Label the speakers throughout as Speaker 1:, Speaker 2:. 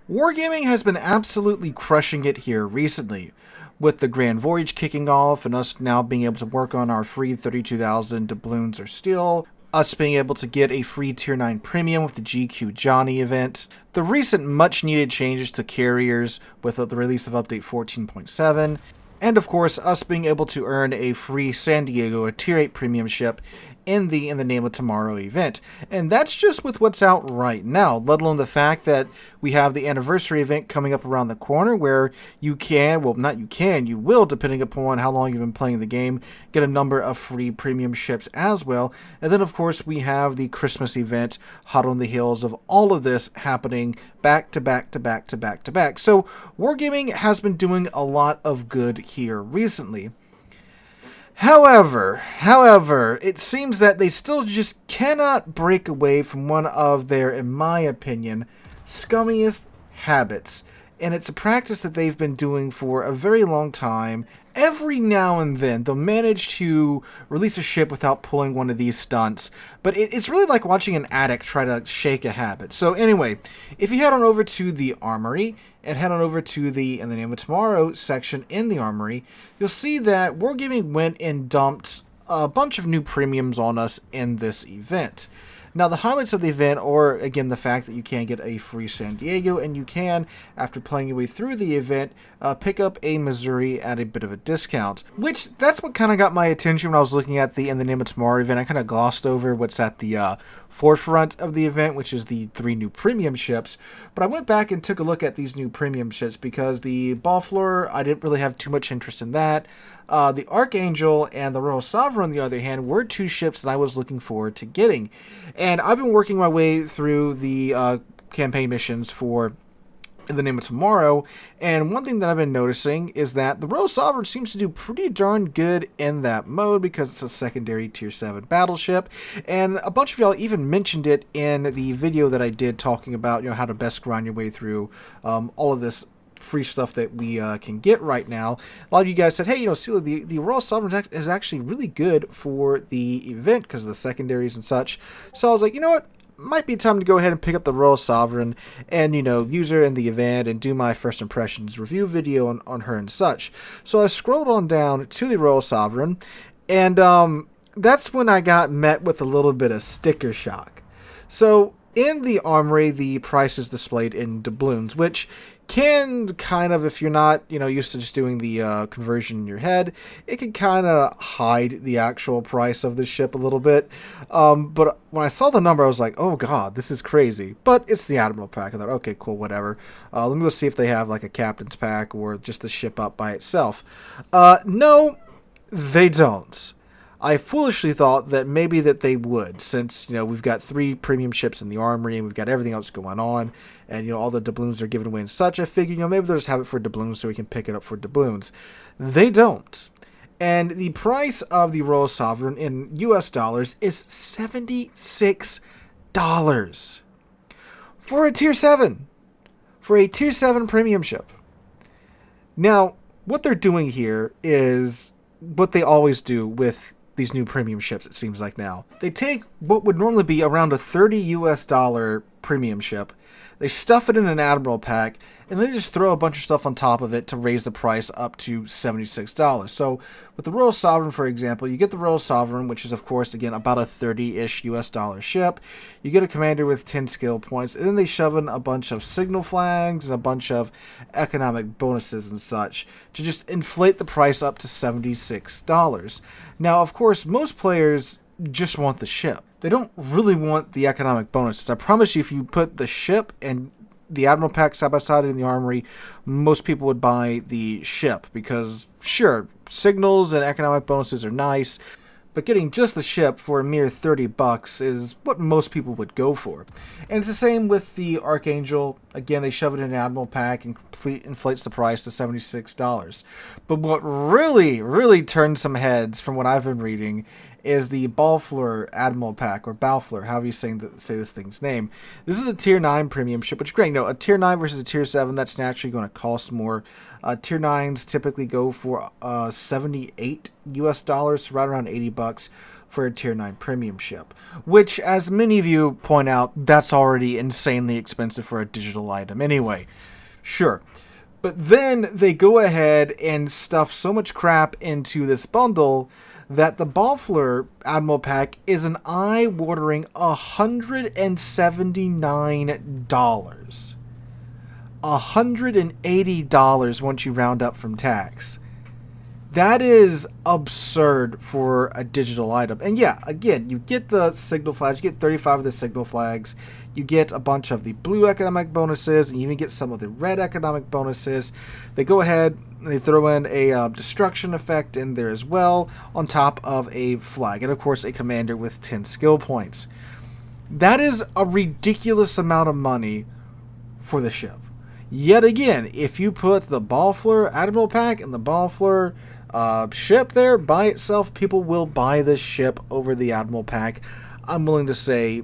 Speaker 1: Wargaming has been absolutely crushing it here recently, with the Grand Voyage kicking off and us now being able to work on our free 32,000 doubloons or steel, us being able to get a free Tier 9 premium with the GQ Johnny event, the recent much needed changes to carriers with the release of Update 14.7, and of course us being able to earn a free San Diego, a Tier 8 premium ship in the Name of Tomorrow event. And that's just with what's out right now, let alone the fact that we have the anniversary event coming up around the corner where you can, well, not you can, you will, depending upon how long you've been playing the game, get a number of free premium ships as well. And then, of course, we have the Christmas event hot on the heels of all of this happening back to back to back to back to back. So Wargaming has been doing a lot of good here recently. However, it seems that they still just cannot break away from one of their, in my opinion, scummiest habits. And it's a practice that they've been doing for a very long time. Every now and then, they'll manage to release a ship without pulling one of these stunts. But it's really like watching an addict try to shake a habit. So anyway, if you head on over to the Armory, and head on over to the In the Name of Tomorrow section in the Armory, you'll see that Wargaming went and dumped a bunch of new premiums on us in this event. Now, the highlights of the event are, again, the fact that you can get a free San Diego, and you can, after playing your way through the event, pick up a Missouri at a bit of a discount. Which, that's what kind of got my attention when I was looking at the In the Name of Tomorrow event. I kind of glossed over what's at the forefront of the event, which is the 3 new premium ships. But I went back and took a look at these new premium ships because the Balfleur, I didn't really have too much interest in that. The Archangel and the Royal Sovereign, on the other hand, were 2 ships that I was looking forward to getting. And I've been working my way through the campaign missions for In the Name of Tomorrow, and one thing that I've been noticing is that the Royal Sovereign seems to do pretty darn good in that mode because it's a secondary Tier 7 battleship, and a bunch of y'all even mentioned it in the video that I did talking about, how to best grind your way through all of this free stuff that we can get right now. A lot of you guys said, hey, Sealer, the Royal Sovereign is actually really good for the event because of the secondaries and such. So I was like, you know what? Might be time to go ahead and pick up the Royal Sovereign and, use her in the event and do my first impressions review video on her and such. So I scrolled on down to the Royal Sovereign, and that's when I got met with a little bit of sticker shock. So in the Armory, the price is displayed in doubloons, which can kind of, if you're not, used to just doing the conversion in your head, it can kind of hide the actual price of the ship a little bit. But when I saw the number, I was like, oh god, this is crazy. But it's the Admiral Pack. I thought, okay, cool, whatever. Let me go see if they have like a Captain's Pack or just the ship up by itself. No, they don't. I foolishly thought that maybe that they would, since, we've got 3 premium ships in the Armory and we've got everything else going on, and, all the doubloons are given away and such. I figured, maybe they'll just have it for doubloons so we can pick it up for doubloons. They don't. And the price of the Royal Sovereign in US dollars is $76 for a Tier 7. For a Tier 7 premium ship. Now, what they're doing here is what they always do with these new premium ships, it seems like now. They take what would normally be around a $30 US premium ship, they stuff it in an Admiral Pack, and they just throw a bunch of stuff on top of it to raise the price up to $76. So with the Royal Sovereign, for example, you get the Royal Sovereign, which is, of course, again, about a $30-ish US ship. You get a commander with 10 skill points, and then they shove in a bunch of signal flags and a bunch of economic bonuses and such to just inflate the price up to $76. Now, of course, most players just want the ship. They don't really want the economic bonuses. I promise you, if you put the ship and the Admiral Pack side by side in the Armory, most people would buy the ship because, sure, signals and economic bonuses are nice, but getting just the ship for a mere $30 is what most people would go for. And it's the same with the Archangel. Again, they shove it in an Admiral Pack and inflates the price to $76. But what really turned some heads from what I've been reading is the Balfleur Admiral Pack, or Balfleur, however you say this thing's name. This is a Tier 9 premium ship, which is great. A Tier 9 versus a Tier 7, that's naturally going to cost more. Tier 9s typically go for $78 US, right around $80. for a Tier 9 premium ship, which, as many of you point out, that's already insanely expensive for a digital item anyway. Sure. But then they go ahead and stuff so much crap into this bundle that the Balfler Admiral Pack is an eye-watering $179. $180 once you round up from tax. That is absurd for a digital item. And yeah, again, you get the signal flags. You get 35 of the signal flags. You get a bunch of the blue economic bonuses, and you even get some of the red economic bonuses. They go ahead and they throw in a destruction effect in there as well, on top of a flag. And of course, a commander with 10 skill points. That is a ridiculous amount of money for the ship. Yet again, if you put the Balfler Admiral Pack and the Balfler ship there by itself, people will buy this ship over the Admiral Pack. I'm willing to say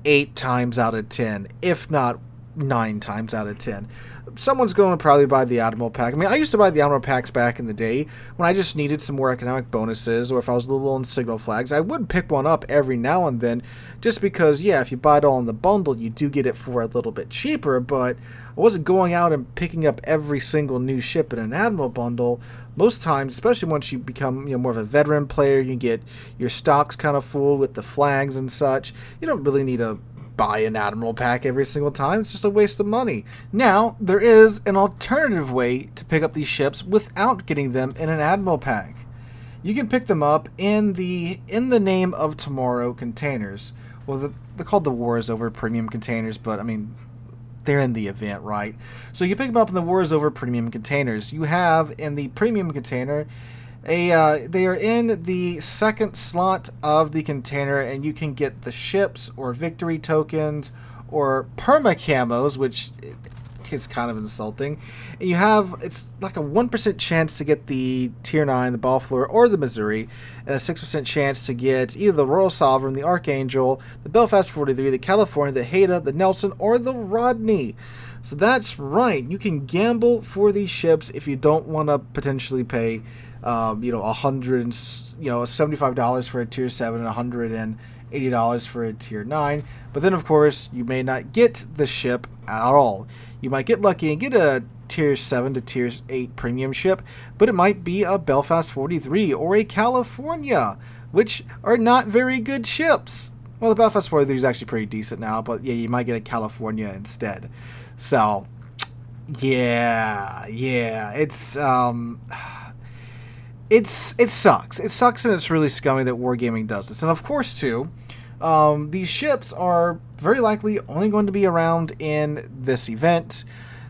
Speaker 1: 8 times out of 10, if not 9 times out of 10. Someone's going to probably buy the Admiral Pack. I mean, I used to buy the Admiral Packs back in the day when I just needed some more economic bonuses, or if I was a little on signal flags. I would pick one up every now and then, just because, yeah, if you buy it all in the bundle, you do get it for a little bit cheaper, but I wasn't going out and picking up every single new ship in an Admiral bundle. Most times, especially once you become more of a veteran player, you get your stocks kind of full with the flags and such. You don't really need to buy an Admiral Pack every single time. It's just a waste of money. Now, there is an alternative way to pick up these ships without getting them in an Admiral Pack. You can pick them up in the Name of Tomorrow containers. Well, they're called the War is Over premium containers, but I mean, they're in the event, right? So you pick them up in the War is Over premium containers. You have in the premium container they are in the second slot of the container, and you can get the ships or victory tokens or perma camos, which is kind of insulting. And you have, it's like a 1% chance to get the Tier 9, the Balfler, or the Missouri, and a 6% chance to get either the Royal Sovereign, the Archangel, the Belfast 43, the California, the Haida, the Nelson, or the Rodney. So that's right, you can gamble for these ships if you don't want to potentially pay $175 for a Tier 7 and $180 for a Tier 9. But then, of course, you may not get the ship at all. You might get lucky and get a Tier 7 to Tier 8 premium ship, but it might be a Belfast 43 or a California, which are not very good ships. Well, the Belfast 43 is actually pretty decent now, but yeah, you might get a California instead. So, yeah, it sucks. It sucks, and it's really scummy that Wargaming does this. And of course, too, these ships are very likely only going to be around in this event.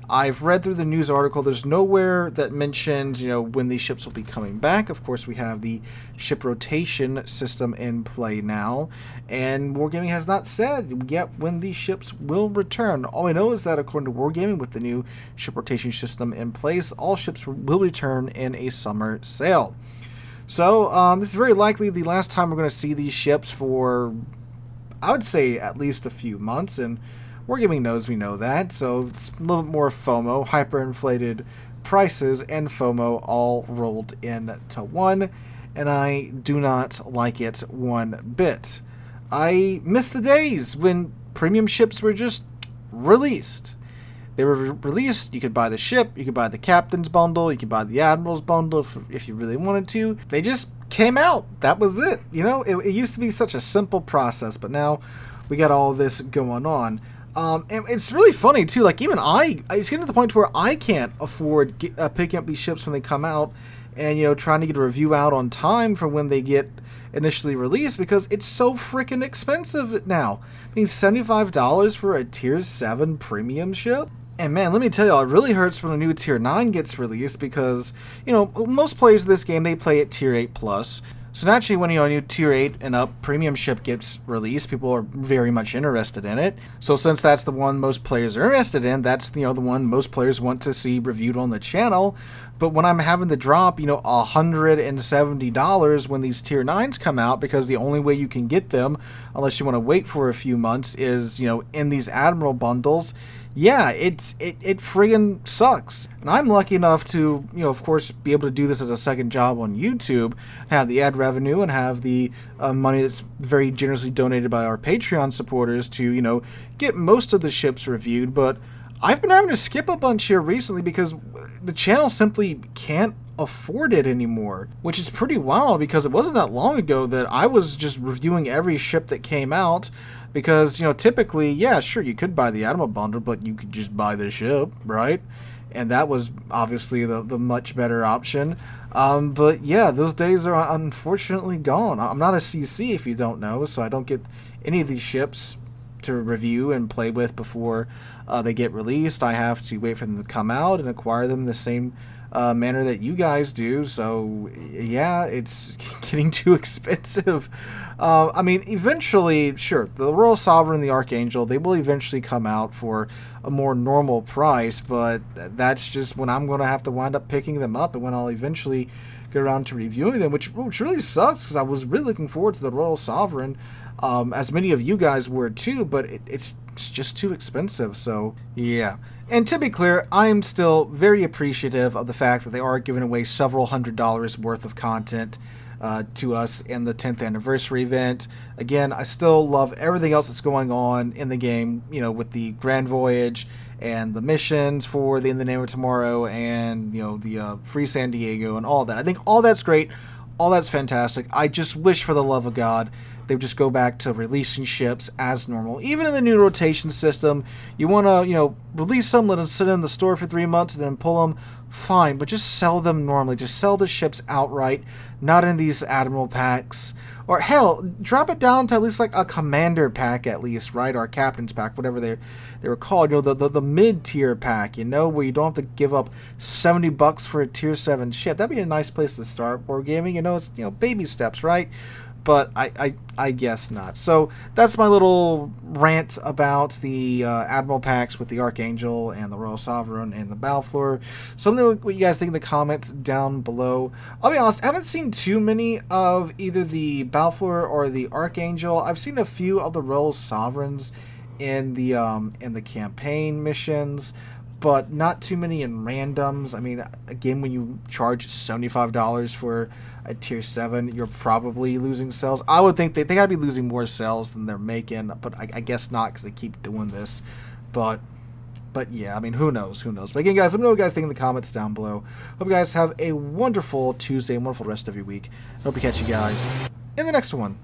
Speaker 1: I've read through the news article. There's nowhere that mentions, when these ships will be coming back. Of course, we have the ship rotation system in play now, and Wargaming has not said yet when these ships will return. All I know is that according to Wargaming, with the new ship rotation system in place, all ships will return in a summer sale. So this is very likely the last time we're going to see these ships for, I would say, at least a few months, and Wargaming knows we know that, so it's a little bit more FOMO, hyperinflated prices, and FOMO all rolled into one, and I do not like it one bit. I miss the days when premium ships were just released. They were released, you could buy the ship, you could buy the captain's bundle, you could buy the admiral's bundle if you really wanted to. They just came out. That was it. It used to be such a simple process, but now we got all this going on. And it's really funny too, like even it's getting to the point where I can't afford picking up these ships when they come out, and trying to get a review out on time for when they get initially released, because it's so freaking expensive now. I mean, $75 for a Tier 7 premium ship? And man, let me tell you, it really hurts when a new Tier 9 gets released, because, most players of this game, they play at Tier 8 plus. So naturally, when a new Tier 8 and up premium ship gets released, people are very much interested in it. So since that's the one most players are interested in, that's the one most players want to see reviewed on the channel. But when I'm having to drop, $170 when these Tier 9s come out, because the only way you can get them, unless you want to wait for a few months, is, in these Admiral bundles, yeah, it friggin' sucks. And I'm lucky enough to, of course, be able to do this as a second job on YouTube, have the ad revenue, and have the money that's very generously donated by our Patreon supporters to, get most of the ships reviewed. But I've been having to skip a bunch here recently because the channel simply can't afford it anymore, which is pretty wild because it wasn't that long ago that I was just reviewing every ship that came out because, typically, yeah, sure, you could buy the Admiral bundle, but you could just buy the ship, right? And that was obviously the much better option. But yeah, those days are unfortunately gone. I'm not a CC if you don't know, so I don't get any of these ships to review and play with before they get released. I have to wait for them to come out and acquire them the same manner that you guys do. So yeah, it's getting too expensive. I mean, eventually, sure, the Royal Sovereign and the Archangel, they will eventually come out for a more normal price, but that's just when I'm going to have to wind up picking them up and when I'll eventually get around to reviewing them, which really sucks because I was really looking forward to the Royal Sovereign, as many of you guys were too, but it's just too expensive. So yeah. And to be clear, I'm still very appreciative of the fact that they are giving away several $100s worth of content to us in the 10th anniversary event. Again, I still love everything else that's going on in the game, with the Grand Voyage and the missions for the In the Name of Tomorrow and, the Free San Diego and all that. I think all that's great. All that's fantastic. I just wish, for the love of God, they would just go back to releasing ships as normal. Even in the new rotation system, you want to, release some, let them sit in the store for 3 months, and then pull them, fine. But just sell them normally. Just sell the ships outright, not in these Admiral packs. Or hell, drop it down to at least like a Commander pack at least, right? Or a Captain's pack, whatever they were called. The mid-tier pack, where you don't have to give up $70 for a Tier 7 ship. That'd be a nice place to start wargaming. It's, baby steps, right? But I guess not. So that's my little rant about the Admiral packs with the Archangel and the Royal Sovereign and the Balfour. So let me know what you guys think in the comments down below. I'll be honest, I haven't seen too many of either the Balfour or the Archangel. I've seen a few of the Royal Sovereigns in the campaign missions, but not too many in randoms. I mean, again, when you charge $75 for a Tier 7, you're probably losing cells. I would think they got to be losing more cells than they're making, but I guess not because they keep doing this. But yeah, I mean, who knows? But again, guys, let me know what you guys think in the comments down below. Hope you guys have a wonderful Tuesday and wonderful rest of your week. Hope to catch you guys in the next one.